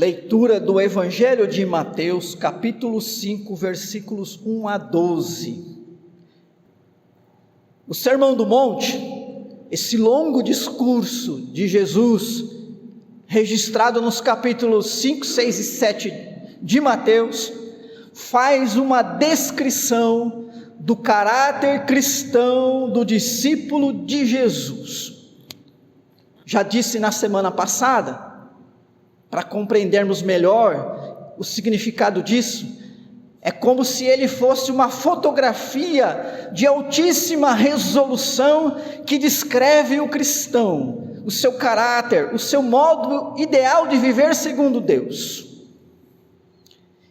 Leitura do Evangelho de Mateus, capítulo 5, versículos 1 a 12. O Sermão do Monte, esse longo discurso de Jesus, registrado nos capítulos 5, 6 e 7 de Mateus, faz uma descrição do caráter cristão do discípulo de Jesus. Já disse na semana passada, para compreendermos melhor o significado disso, é como se ele fosse uma fotografia de altíssima resolução que descreve o cristão, o seu caráter, o seu modo ideal de viver segundo Deus.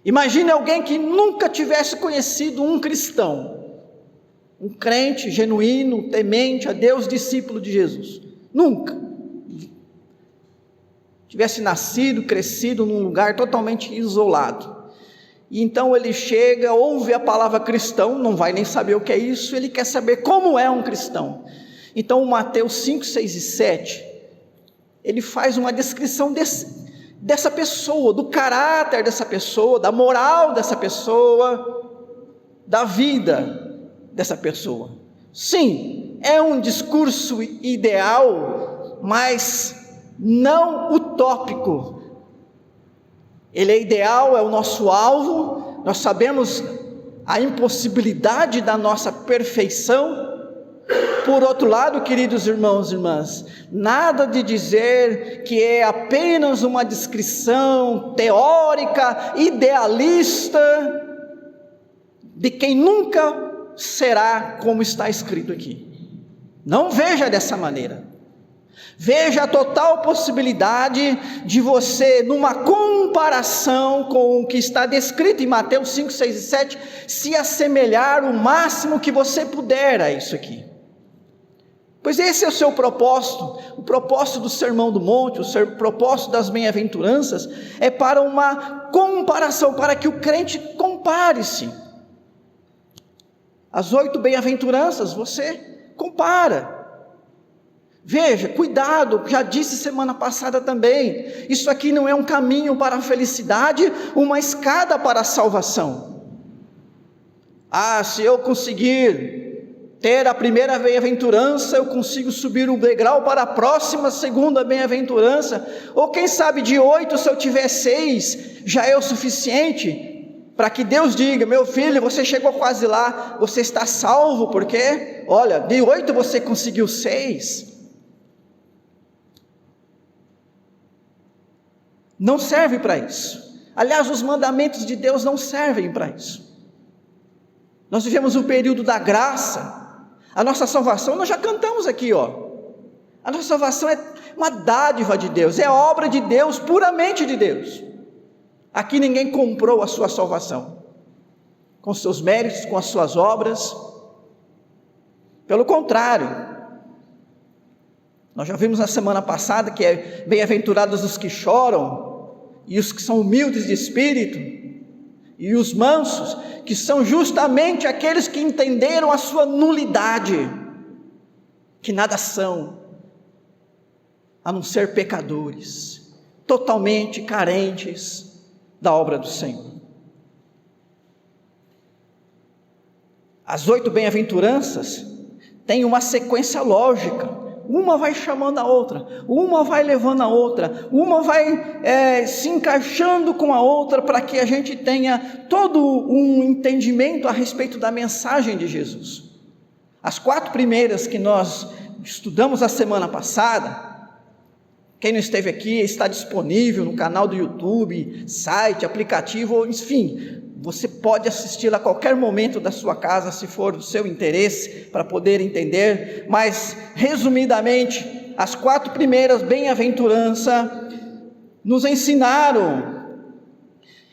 Imagine alguém que nunca tivesse conhecido um cristão, um crente genuíno, temente a Deus, discípulo de Jesus. Nunca tivesse nascido, crescido num lugar totalmente isolado. E então ele chega, ouve a palavra cristão, não vai nem saber o que é isso, ele quer saber como é um cristão. Então Mateus 5, 6 e 7, ele faz uma descrição dessa pessoa, do caráter dessa pessoa, da moral dessa pessoa, da vida dessa pessoa. Sim, é um discurso ideal, mas não utópico. Ele é ideal, é o nosso alvo. Nós sabemos a impossibilidade da nossa perfeição. Por outro lado, queridos irmãos e irmãs, nada de dizer que é apenas uma descrição teórica, idealista, de quem nunca será como está escrito aqui. Não veja dessa maneira. Veja a total possibilidade de você, numa comparação com o que está descrito em Mateus 5, 6 e 7, se assemelhar o máximo que você puder a isso aqui. Pois esse é o seu propósito, o propósito do Sermão do Monte, o propósito das bem-aventuranças, é para uma comparação, para que o crente compare-se. As 8 bem-aventuranças, você compara. Veja, cuidado, já disse semana passada também, isso aqui não é um caminho para a felicidade, uma escada para a salvação. Se eu conseguir ter a primeira bem-aventurança, eu consigo subir um degrau para a próxima segunda bem-aventurança, ou quem sabe de 8, se eu tiver 6, já é o suficiente, para que Deus diga, meu filho, você chegou quase lá, você está salvo, porque, olha, de 8 você conseguiu 6, não serve para isso. Aliás, os mandamentos de Deus não servem para isso. Nós vivemos um período da graça. A nossa salvação, nós já cantamos aqui, a nossa salvação é uma dádiva de Deus, é obra de Deus, puramente de Deus. Aqui ninguém comprou a sua salvação, com seus méritos, com as suas obras. Pelo contrário, nós já vimos na semana passada que é bem-aventurados os que choram, e os que são humildes de espírito, e os mansos, que são justamente aqueles que entenderam a sua nulidade, que nada são, a não ser pecadores, totalmente carentes da obra do Senhor. As 8 bem-aventuranças têm uma sequência lógica, uma vai chamando a outra, uma vai levando a outra, uma vai se encaixando com a outra, para que a gente tenha todo um entendimento a respeito da mensagem de Jesus. As 4 primeiras que nós estudamos a semana passada, quem não esteve aqui, está disponível no canal do YouTube, site, aplicativo, enfim, você pode assisti-la a qualquer momento da sua casa, se for do seu interesse, para poder entender, mas resumidamente, as 4 primeiras bem-aventuranças nos ensinaram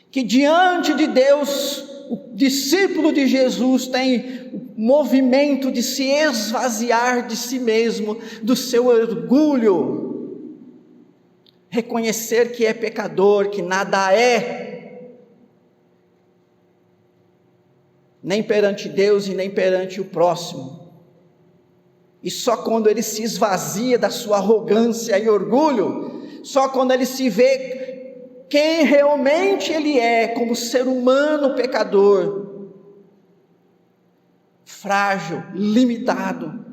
que diante de Deus, o discípulo de Jesus tem o movimento de se esvaziar de si mesmo, do seu orgulho, reconhecer que é pecador, que nada é, nem perante Deus e nem perante o próximo, e só quando ele se esvazia da sua arrogância e orgulho, só quando ele se vê quem realmente ele é como ser humano pecador, frágil, limitado,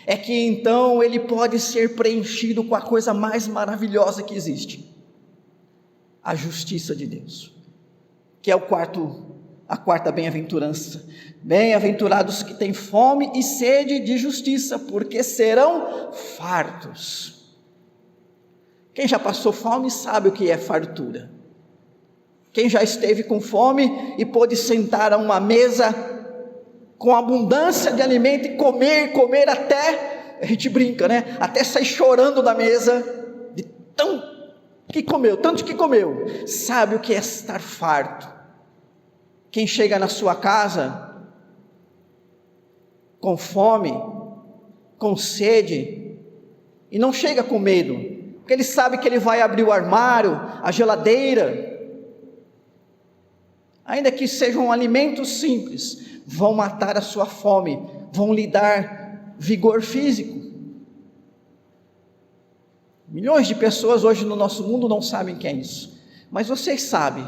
é que então ele pode ser preenchido com a coisa mais maravilhosa que existe, a justiça de Deus, que é a quarta bem-aventurança. Bem-aventurados que têm fome e sede de justiça, porque serão fartos. Quem já passou fome sabe o que é fartura. Quem já esteve com fome e pôde sentar a uma mesa com abundância de alimento e comer até, a gente brinca, né? Até sair chorando da mesa, de tanto que comeu, sabe o que é estar farto. Quem chega na sua casa com fome, com sede, e não chega com medo, porque ele sabe que ele vai abrir o armário, a geladeira, ainda que sejam alimentos simples, vão matar a sua fome, vão lhe dar vigor físico. Milhões de pessoas hoje no nosso mundo não sabem o que é isso, mas vocês sabem.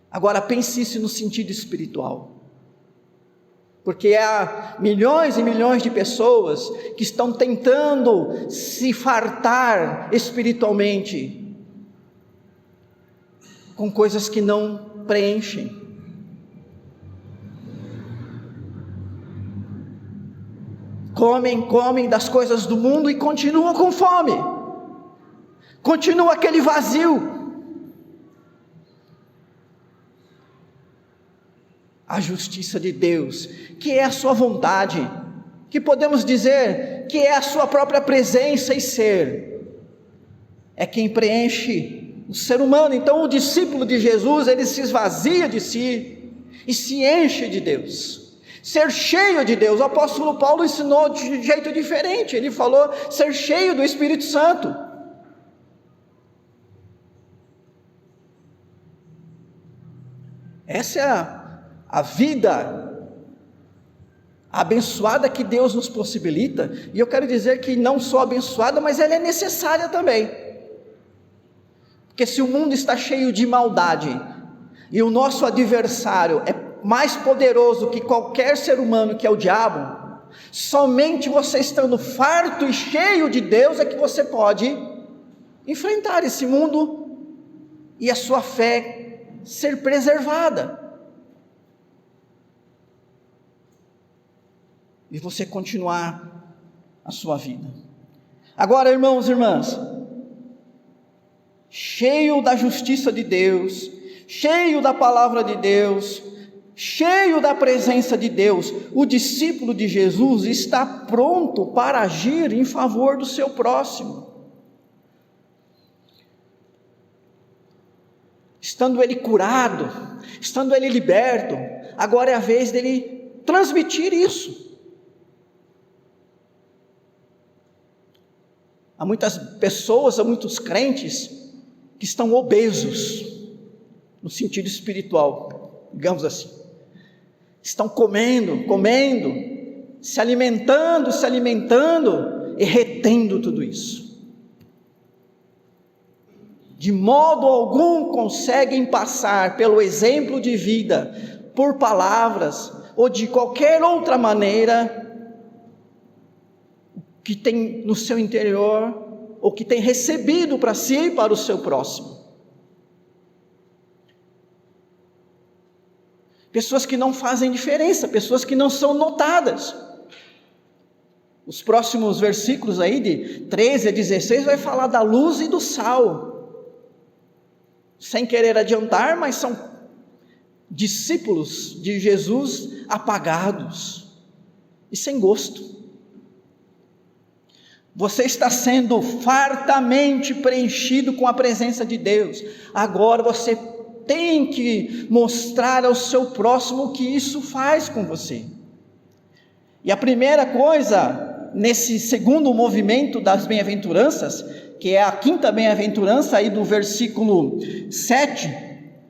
Agora pense isso no sentido espiritual, porque há milhões e milhões de pessoas que estão tentando se fartar espiritualmente com coisas que não preenchem. Comem das coisas do mundo e continuam com fome, continua aquele vazio. A justiça de Deus, que é a sua vontade, que podemos dizer que é a sua própria presença e ser, é quem preenche o ser humano. Então o discípulo de Jesus, ele se esvazia de si e se enche de Deus, ser cheio de Deus. O apóstolo Paulo ensinou de jeito diferente, ele falou ser cheio do Espírito Santo. Essa é a vida abençoada que Deus nos possibilita, e eu quero dizer que não só abençoada, mas ela é necessária também, porque se o mundo está cheio de maldade, e o nosso adversário é mais poderoso que qualquer ser humano, que é o diabo, somente você estando farto e cheio de Deus é que você pode enfrentar esse mundo, e a sua fé ser preservada, e você continuar a sua vida. Agora, irmãos e irmãs, cheio da justiça de Deus, cheio da palavra de Deus, cheio da presença de Deus, o discípulo de Jesus está pronto para agir em favor do seu próximo. Estando ele curado, estando ele liberto, agora é a vez dele transmitir isso. Há muitas pessoas, há muitos crentes que estão obesos, no sentido espiritual, digamos assim. Estão comendo, se alimentando e retendo tudo isso. De modo algum conseguem passar pelo exemplo de vida, por palavras, ou de qualquer outra maneira, que tem no seu interior, ou que tem recebido para si e para o seu próximo. Pessoas que não fazem diferença, pessoas que não são notadas. Os próximos versículos aí, de 13 a 16, vai falar da luz e do sal. Sem querer adiantar, mas são discípulos de Jesus apagados e sem gosto. Você está sendo fartamente preenchido com a presença de Deus. Agora você tem que mostrar ao seu próximo o que isso faz com você. E a primeira coisa, nesse segundo movimento das bem-aventuranças, que é a quinta bem-aventurança aí do versículo 7,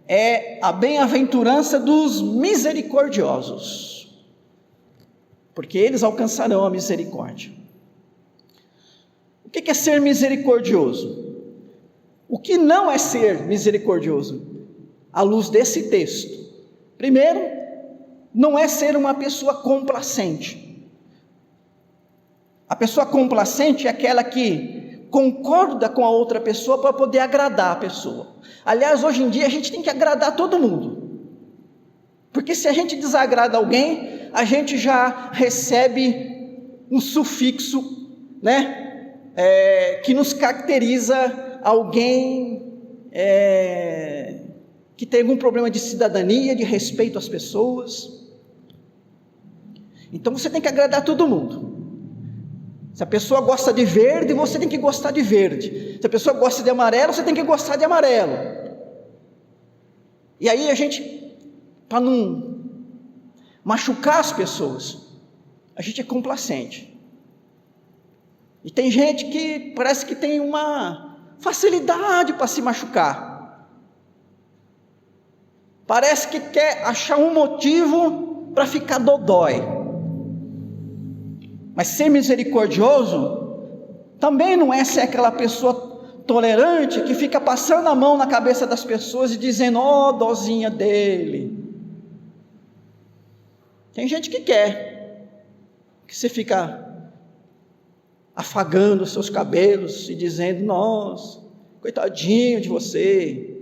é a bem-aventurança dos misericordiosos, porque eles alcançarão a misericórdia. O que é ser misericordioso? O que não é ser misericordioso? À luz desse texto. Primeiro, não é ser uma pessoa complacente. A pessoa complacente é aquela que concorda com a outra pessoa para poder agradar a pessoa. Aliás, hoje em dia a gente tem que agradar todo mundo. Porque se a gente desagrada alguém, a gente já recebe um sufixo, né? Que nos caracteriza alguém que tem algum problema de cidadania, de respeito às pessoas. Então você tem que agradar todo mundo. Se a pessoa gosta de verde, você tem que gostar de verde. Se a pessoa gosta de amarelo, você tem que gostar de amarelo. E aí a gente, para não machucar as pessoas, a gente é complacente. E tem gente que parece que tem uma facilidade para se machucar. Parece que quer achar um motivo para ficar dodói. Mas ser misericordioso também não é ser aquela pessoa tolerante que fica passando a mão na cabeça das pessoas e dizendo: ó, dozinha dele. Tem gente que quer que você fica afagando os seus cabelos e dizendo: nossa, coitadinho de você.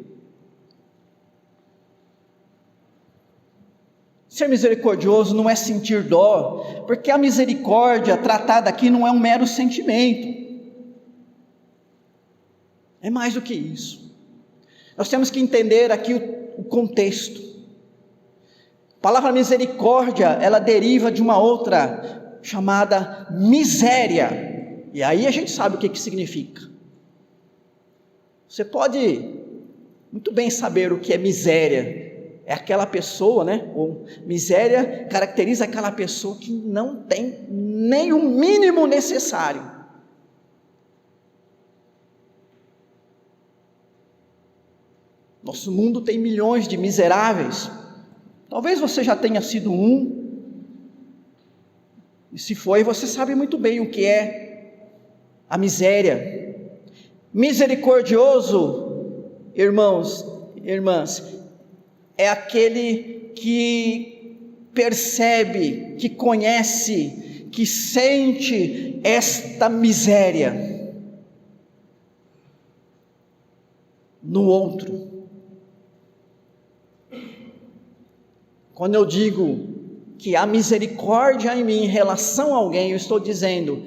Ser misericordioso não é sentir dó, porque a misericórdia tratada aqui não é um mero sentimento, é mais do que isso. Nós temos que entender aqui o contexto. A palavra misericórdia, ela deriva de uma outra chamada miséria, e aí a gente sabe o que significa. Você pode muito bem saber o que é miséria. É aquela pessoa, né? Ou miséria caracteriza aquela pessoa que não tem nem o mínimo necessário. Nosso mundo tem milhões de miseráveis. Talvez você já tenha sido um. E se foi, você sabe muito bem o que é a miséria. Misericordioso, irmãos, irmãs, é aquele que percebe, que conhece, que sente esta miséria no outro. Quando eu digo que há misericórdia em mim em relação a alguém, eu estou dizendo: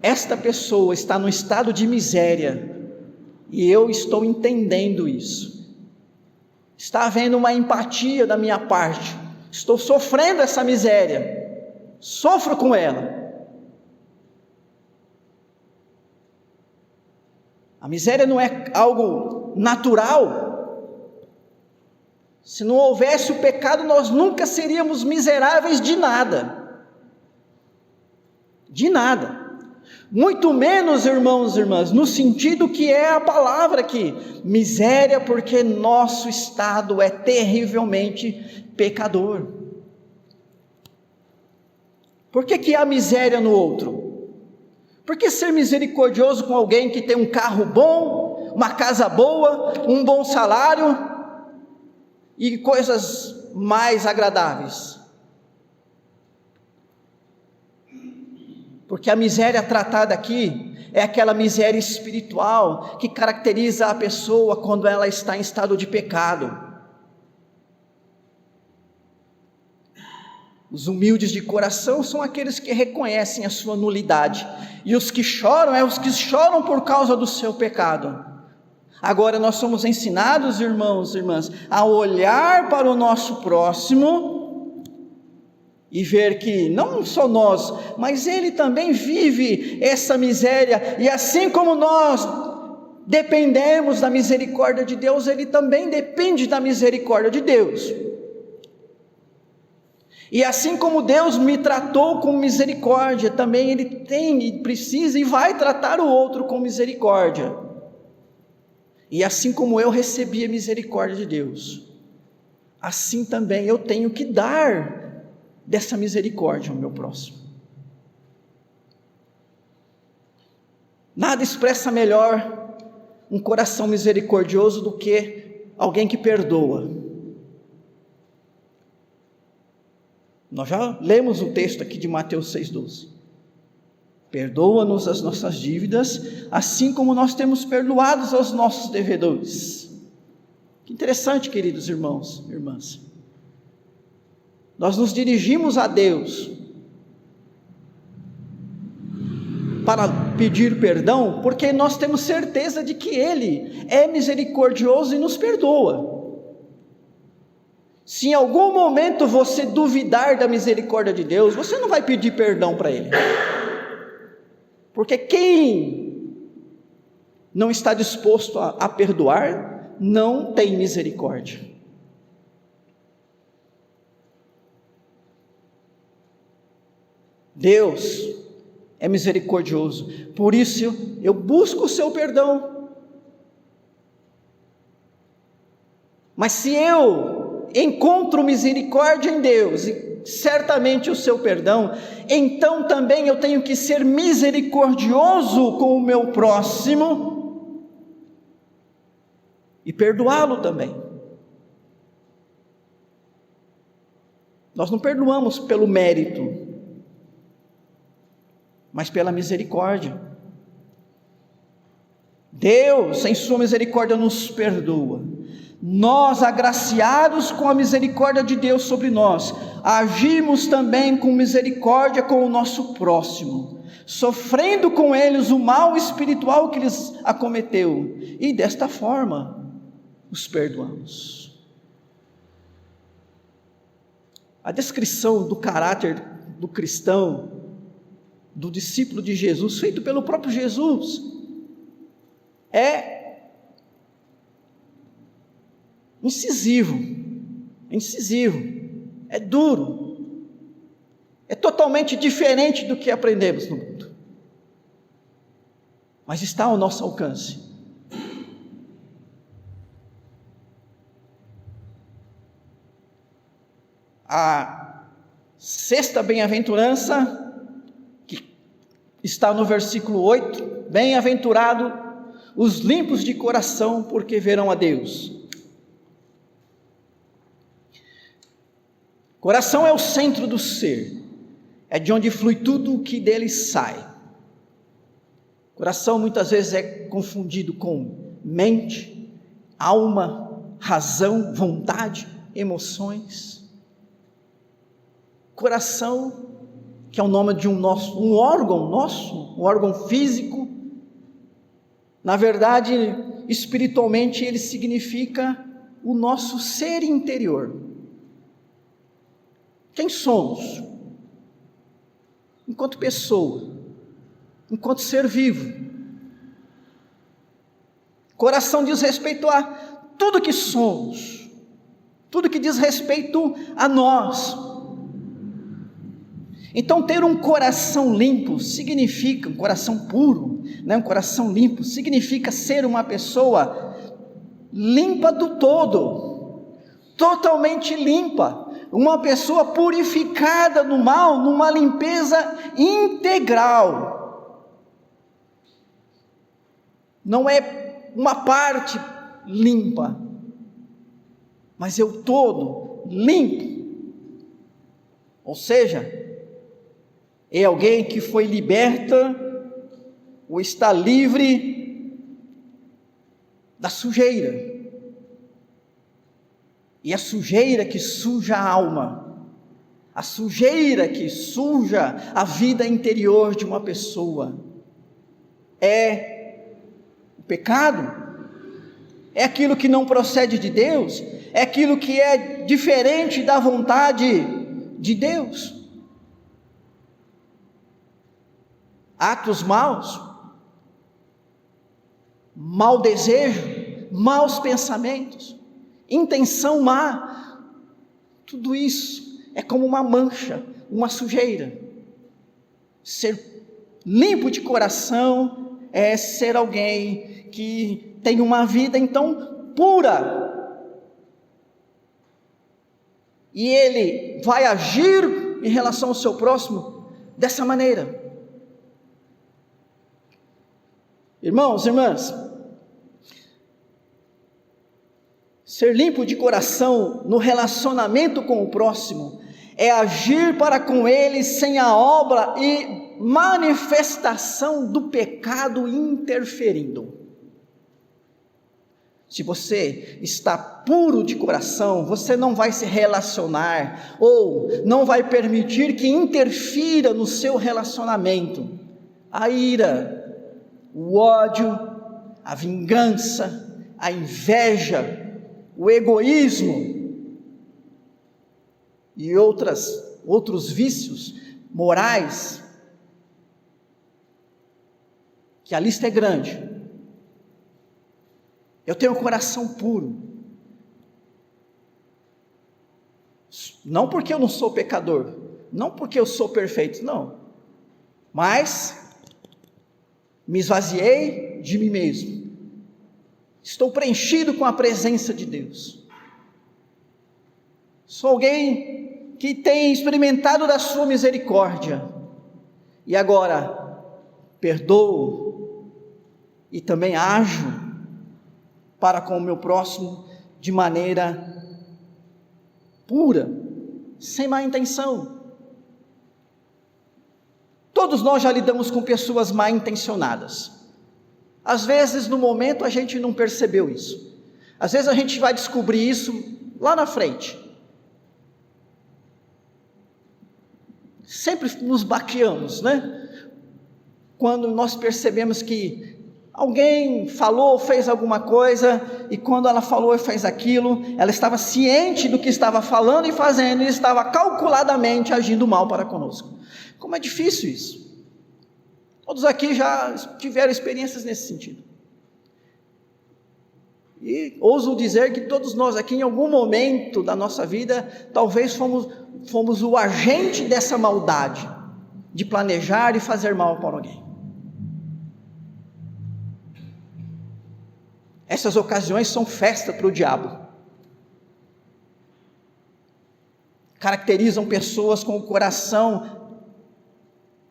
esta pessoa está no estado de miséria, e eu estou entendendo isso. Está havendo uma empatia da minha parte, estou sofrendo essa miséria, sofro com ela. A miséria não é algo natural. Se não houvesse o pecado, nós nunca seríamos miseráveis de nada. De nada. Muito menos, irmãos e irmãs, no sentido que é a palavra aqui, miséria, porque nosso estado é terrivelmente pecador. Por que há miséria no outro? Por que ser misericordioso com alguém que tem um carro bom, uma casa boa, um bom salário e coisas mais agradáveis? Porque a miséria tratada aqui é aquela miséria espiritual que caracteriza a pessoa quando ela está em estado de pecado. Os humildes de coração são aqueles que reconhecem a sua nulidade, e os que choram os que choram por causa do seu pecado. Agora nós somos ensinados, irmãos e irmãs, a olhar para o nosso próximo e ver que não só nós, mas ele também vive essa miséria, e assim como nós dependemos da misericórdia de Deus, ele também depende da misericórdia de Deus. E assim como Deus me tratou com misericórdia, também ele tem e precisa e vai tratar o outro com misericórdia. E assim como eu recebi a misericórdia de Deus, assim também eu tenho que dar dessa misericórdia ao meu próximo. Nada expressa melhor um coração misericordioso do que alguém que perdoa. Nós já lemos o texto aqui de Mateus 6,12. Perdoa-nos as nossas dívidas, assim como nós temos perdoados aos nossos devedores. Que interessante, queridos irmãos e irmãs. Nós nos dirigimos a Deus para pedir perdão, porque nós temos certeza de que Ele é misericordioso e nos perdoa. Se em algum momento você duvidar da misericórdia de Deus, você não vai pedir perdão para Ele. Porque quem não está disposto a perdoar, não tem misericórdia. Deus é misericordioso, por isso eu busco o seu perdão. Mas se eu encontro misericórdia em Deus, e certamente o seu perdão, então também eu tenho que ser misericordioso com o meu próximo e perdoá-lo também. Nós não perdoamos pelo mérito, mas pela misericórdia. Deus, em sua misericórdia, nos perdoa. Nós, agraciados com a misericórdia de Deus sobre nós, agimos também com misericórdia com o nosso próximo, sofrendo com eles o mal espiritual que lhes acometeu, e desta forma os perdoamos. A descrição do caráter do cristão, do discípulo de Jesus, feito pelo próprio Jesus, é incisivo, é duro, é totalmente diferente do que aprendemos no mundo, mas está ao nosso alcance. A sexta bem-aventurança, está no versículo 8, bem-aventurado os limpos de coração, porque verão a Deus. Coração é o centro do ser, é de onde flui tudo o que dele sai. Coração muitas vezes é confundido com mente, alma, razão, vontade, emoções. Coração, que é o nome de um órgão nosso, um órgão físico, na verdade, espiritualmente, ele significa o nosso ser interior. Quem somos? Enquanto pessoa, enquanto ser vivo. Coração diz respeito a tudo que somos, tudo que diz respeito a nós. Então, ter um coração limpo significa, um coração puro, um coração limpo, significa ser uma pessoa limpa do todo, totalmente limpa, uma pessoa purificada do mal, numa limpeza integral. Não é uma parte limpa, mas é o todo limpo. Ou seja, é alguém que foi liberta ou está livre da sujeira. E a sujeira que suja a alma, a sujeira que suja a vida interior de uma pessoa, é o pecado, é aquilo que não procede de Deus, é aquilo que é diferente da vontade de Deus. Atos maus, mau desejo, maus pensamentos, intenção má, tudo isso é como uma mancha, uma sujeira. Ser limpo de coração é ser alguém que tem uma vida então pura, e ele vai agir em relação ao seu próximo dessa maneira. Irmãos, irmãs, Ser limpo de coração no relacionamento com o próximo é agir para com ele sem a obra e manifestação do pecado interferindo. Se você está puro de coração, você não vai se relacionar ou não vai permitir que interfira no seu relacionamento a ira, o ódio, a vingança, a inveja, o egoísmo e outros vícios morais, que a lista é grande. Eu tenho um coração puro, não porque eu não sou pecador, não porque eu sou perfeito, não, mas me esvaziei de mim mesmo, estou preenchido com a presença de Deus, sou alguém que tem experimentado da sua misericórdia, e agora perdoo e também ajo para com o meu próximo de maneira pura, sem má intenção. Todos nós já lidamos com pessoas mal intencionadas. Às vezes no momento a gente não percebeu isso, às vezes a gente vai descobrir isso lá na frente. Sempre nos baqueamos, né? Quando nós percebemos que alguém falou, fez alguma coisa, e quando ela falou e fez aquilo, ela estava ciente do que estava falando e fazendo, e estava calculadamente agindo mal para conosco. Como é difícil isso. Todos aqui já tiveram experiências nesse sentido. E ouso dizer que todos nós aqui, em algum momento da nossa vida, talvez fomos o agente dessa maldade, de planejar e fazer mal para alguém. Essas ocasiões são festa para o diabo. Caracterizam pessoas com o coração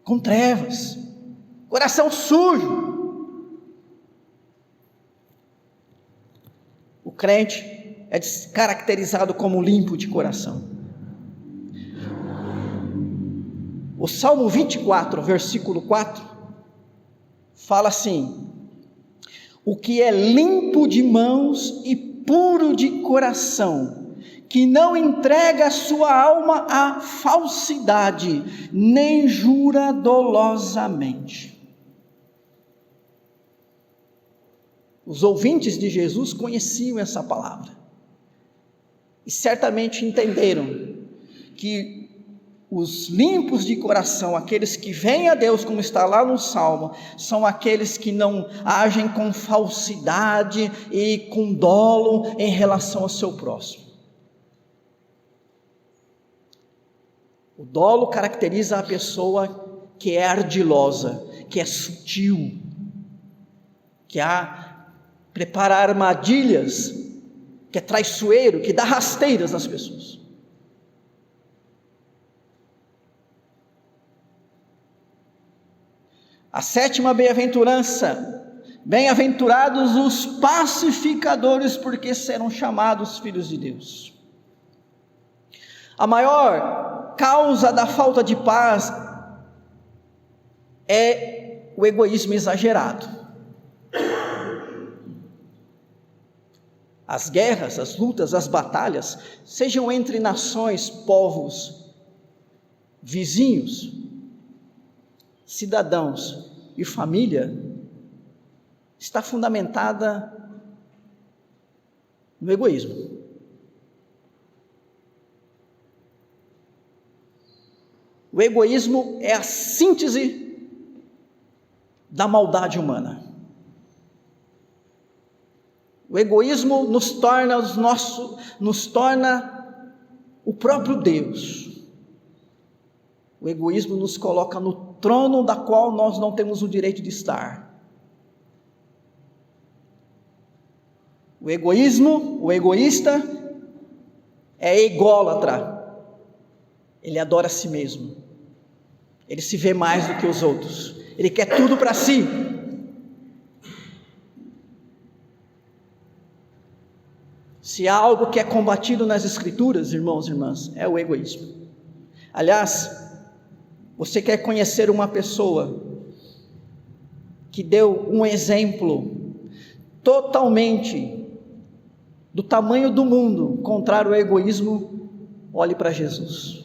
com trevas, coração sujo. O crente é caracterizado como limpo de coração. O Salmo 24, versículo 4, fala assim: o que é limpo de mãos e puro de coração, que não entrega a sua alma à falsidade, nem jura dolosamente. Os ouvintes de Jesus conheciam essa palavra, e certamente entenderam que os limpos de coração, aqueles que vêm a Deus, como está lá no Salmo, são aqueles que não agem com falsidade e com dolo em relação ao seu próximo. O dolo caracteriza a pessoa que é ardilosa, que é sutil, que prepara armadilhas, que é traiçoeiro, que dá rasteiras nas pessoas. A sétima bem-aventurança: bem-aventurados os pacificadores, porque serão chamados filhos de Deus. A maior causa da falta de paz é o egoísmo exagerado. As guerras, as lutas, as batalhas, sejam entre nações, povos, vizinhos, cidadãos e família, está fundamentada no egoísmo. O egoísmo é a síntese da maldade humana. O egoísmo nos torna o próprio Deus. O egoísmo nos coloca no trono da qual nós não temos o direito de estar. O egoísta é ególatra. Ele adora a si mesmo. Ele se vê mais do que os outros. Ele quer tudo para si. Se há algo que é combatido nas Escrituras, irmãos e irmãs, é o egoísmo. Aliás, você quer conhecer uma pessoa que deu um exemplo totalmente do tamanho do mundo, contrário ao egoísmo, olhe para Jesus.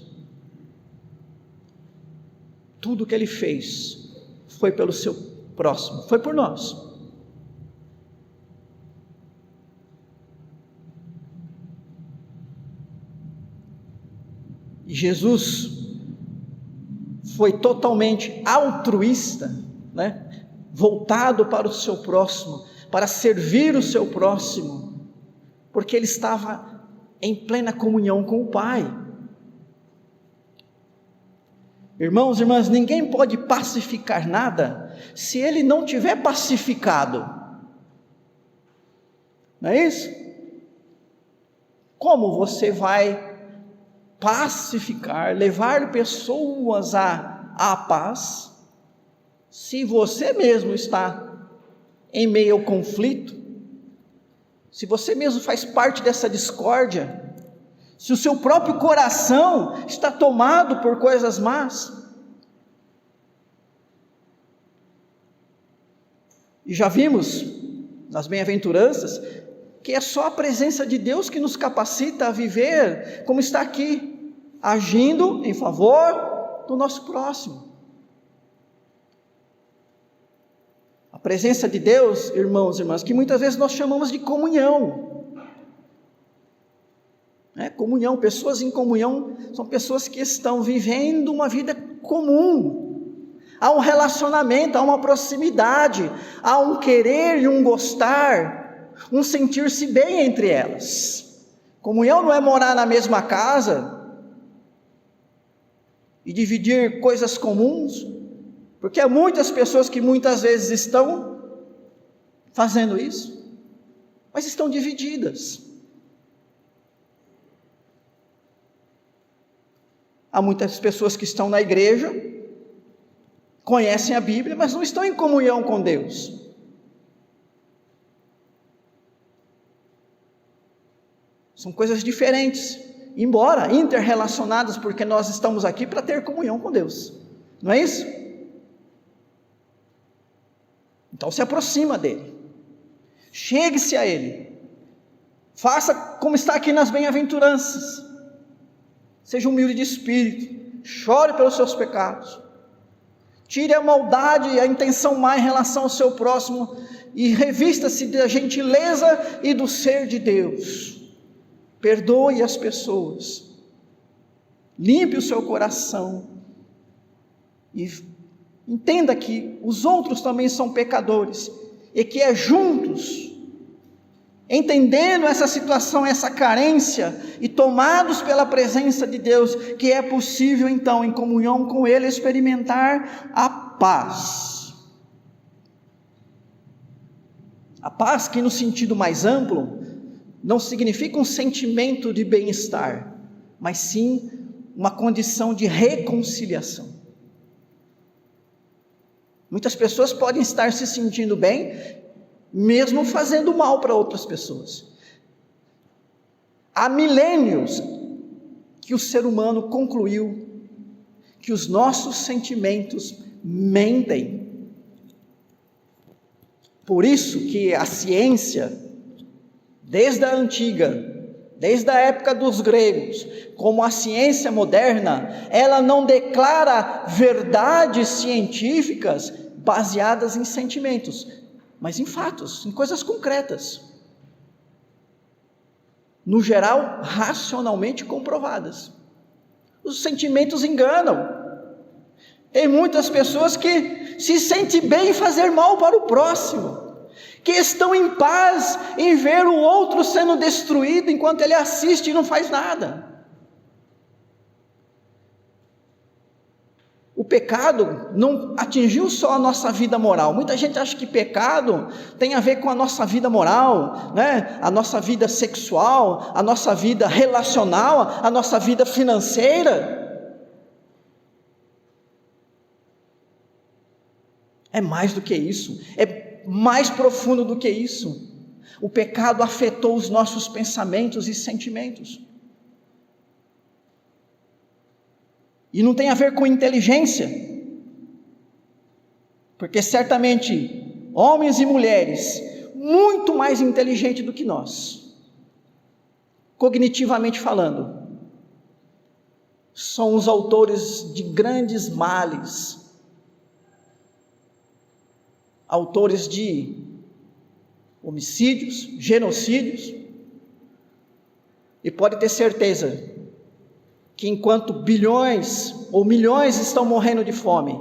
Tudo que ele fez foi pelo seu próximo, foi por nós. E Jesus foi totalmente altruísta, né? Voltado para o seu próximo, para servir o seu próximo, porque ele estava em plena comunhão com o Pai. Irmãos e irmãs, ninguém pode pacificar nada se ele não tiver pacificado, não é isso? Como você vai pacificar, levar pessoas à paz, se você mesmo está em meio ao conflito, se você mesmo faz parte dessa discórdia, se o seu próprio coração está tomado por coisas más? E já vimos nas bem-aventuranças que é só a presença de Deus que nos capacita a viver como está aqui, agindo em favor do nosso próximo. A presença de Deus, irmãos e irmãs, que muitas vezes nós chamamos de comunhão. Comunhão, pessoas em comunhão são pessoas que estão vivendo uma vida comum. Há um relacionamento, há uma proximidade, há um querer e um gostar, um sentir-se bem entre elas. Comunhão não é morar na mesma casa e dividir coisas comuns, porque há muitas pessoas que muitas vezes estão fazendo isso, mas estão divididas. Há muitas pessoas que estão na igreja, conhecem a Bíblia, mas não estão em comunhão com Deus. São coisas diferentes, embora interrelacionadas, porque nós estamos aqui para ter comunhão com Deus, não é isso? Então se aproxima dele, chegue-se a ele, faça como está aqui nas bem-aventuranças, seja humilde de espírito, chore pelos seus pecados, tire a maldade e a intenção má em relação ao seu próximo, e revista-se da gentileza e do ser de Deus. Perdoe as pessoas, limpe o seu coração, e entenda que os outros também são pecadores, e que é juntos, entendendo essa situação, essa carência, e tomados pela presença de Deus, que é possível então, em comunhão com Ele, experimentar a paz. A paz que no sentido mais amplo, não significa um sentimento de bem-estar, mas sim uma condição de reconciliação. Muitas pessoas podem estar se sentindo bem, mesmo fazendo mal para outras pessoas. Há milênios que o ser humano concluiu que os nossos sentimentos mentem. Por isso que a ciência, desde a antiga, desde a época dos gregos, como a ciência moderna, ela não declara verdades científicas baseadas em sentimentos, mas em fatos, em coisas concretas, no geral, racionalmente comprovadas. Os sentimentos enganam. Tem muitas pessoas que se sentem bem em fazer mal para o próximo, que estão em paz em ver o outro sendo destruído, enquanto ele assiste e não faz nada. O pecado não atingiu só a nossa vida moral. Muita gente acha que pecado tem a ver com a nossa vida moral, né? A nossa vida sexual, a nossa vida relacional, a nossa vida financeira. É mais do que isso, é mais profundo do que isso. O pecado afetou os nossos pensamentos e sentimentos. E não tem a ver com inteligência, porque certamente homens e mulheres muito mais inteligentes do que nós, cognitivamente falando, são os autores de grandes males, autores de homicídios, genocídios, e pode ter certeza que enquanto bilhões ou milhões estão morrendo de fome,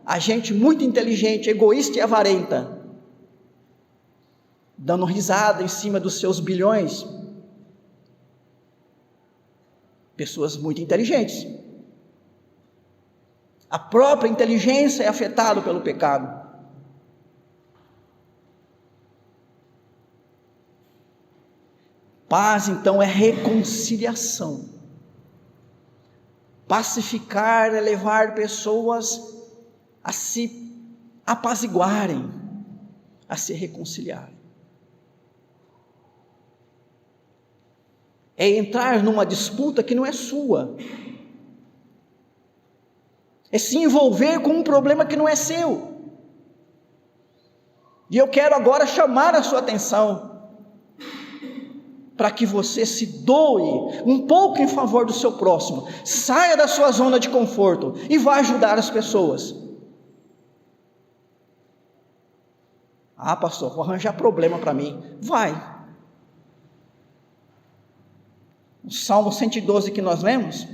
a gente muito inteligente, egoísta e avarenta, dando risada em cima dos seus bilhões, pessoas muito inteligentes. A própria inteligência é afetada pelo pecado. Paz, então, é reconciliação. Pacificar é levar pessoas a se apaziguarem, a se reconciliarem. É entrar numa disputa que não é sua. É se envolver com um problema que não é seu. E eu quero agora chamar a sua atenção para que você se doe um pouco em favor do seu próximo, saia da sua zona de conforto e vá ajudar as pessoas. Ah, pastor, vou arranjar problema para mim. Vai. O Salmo 112 que nós lemos,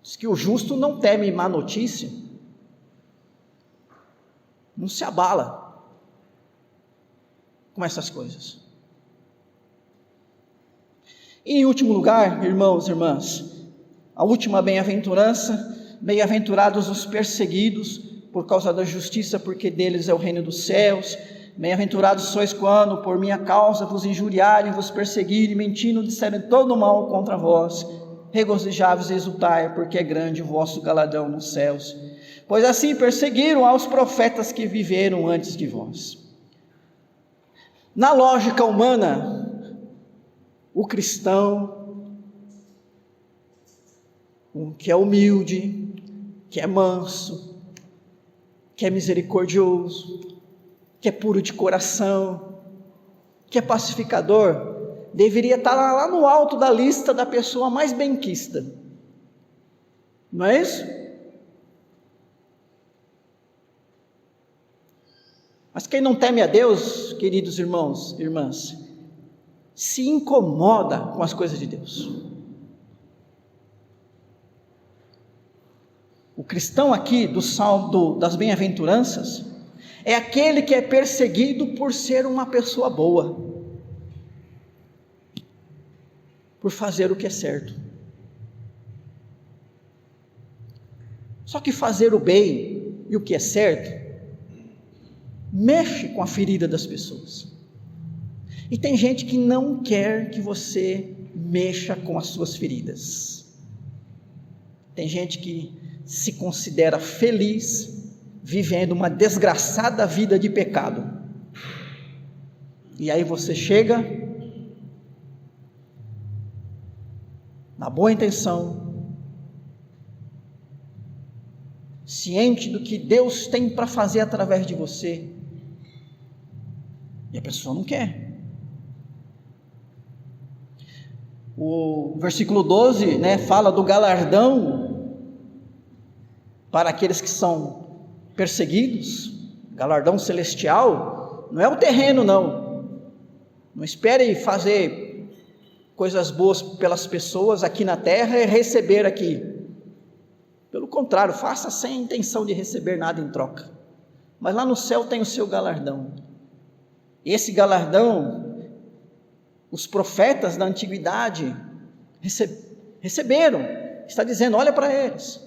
diz que o justo não teme má notícia, não se abala com essas coisas. E em último lugar, irmãos e irmãs, a última bem-aventurança: bem-aventurados os perseguidos por causa da justiça, porque deles é o reino dos céus. Bem-aventurados sois quando por minha causa vos injuriarem, vos perseguirem, mentindo, disserem todo mal contra vós. Regozijai-vos e exultai, porque é grande o vosso galardão nos céus, pois assim perseguiram aos profetas que viveram antes de vós. Na lógica humana, o cristão, que é humilde, que é manso, que é misericordioso, que é puro de coração, que é pacificador, deveria estar lá no alto da lista da pessoa mais benquista, não é isso? Mas quem não teme a Deus, queridos irmãos e irmãs, se incomoda com as coisas de Deus. O cristão aqui do Salmo das Bem-aventuranças é aquele que é perseguido por ser uma pessoa boa, por fazer o que é certo. Só que fazer o bem e o que é certo mexe com a ferida das pessoas. E tem gente que não quer que você mexa com as suas feridas. Tem gente que se considera feliz vivendo uma desgraçada vida de pecado. E aí você chega na boa intenção, ciente do que Deus tem para fazer através de você, e a pessoa não quer. O versículo 12, fala do galardão para aqueles que são perseguidos, galardão celestial. Não é o terreno, não espere fazer coisas boas pelas pessoas aqui na terra e receber aqui. Pelo contrário, faça sem intenção de receber nada em troca, mas lá no céu tem o seu galardão. Esse galardão, os profetas da antiguidade receberam. Está dizendo, olha para eles,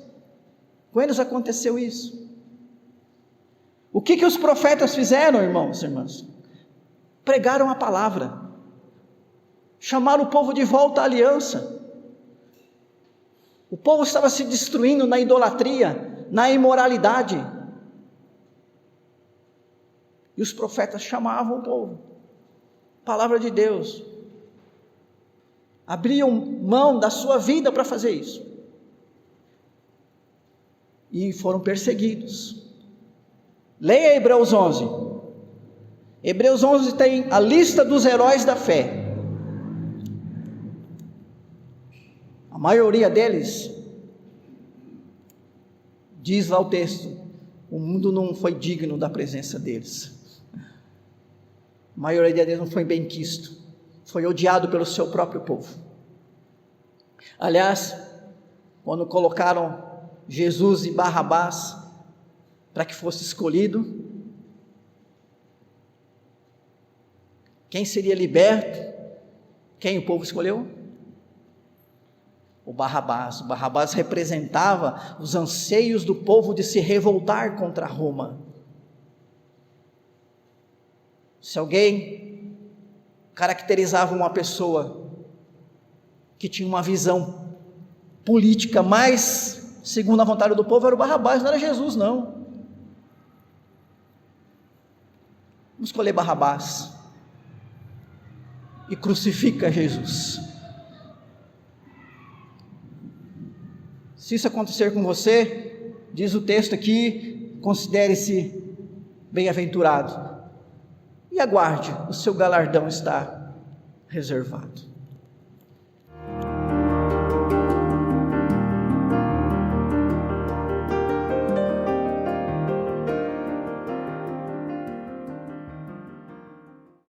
com eles aconteceu isso. O que os profetas fizeram, irmãos e irmãs? Pregaram a palavra, chamaram o povo de volta à aliança. O povo estava se destruindo na idolatria, na imoralidade. E os profetas chamavam o povo, palavra de Deus, abriam mão da sua vida para fazer isso, e foram perseguidos. Leia Hebreus 11. Hebreus 11 tem a lista dos heróis da fé. A maioria deles, diz lá o texto, o mundo não foi digno da presença deles. A maioria deles não foi bem quisto, foi odiado pelo seu próprio povo. Aliás, quando colocaram Jesus e Barrabás para que fosse escolhido, quem seria liberto? Quem o povo escolheu? O Barrabás. O Barrabás representava os anseios do povo de se revoltar contra Roma. Se alguém caracterizava uma pessoa que tinha uma visão política mais segundo a vontade do povo, era o Barrabás, não era Jesus, não. Vamos escolher Barrabás e crucifica Jesus. Se isso acontecer com você, diz o texto aqui, considere-se bem-aventurado e aguarde, o seu galardão está reservado.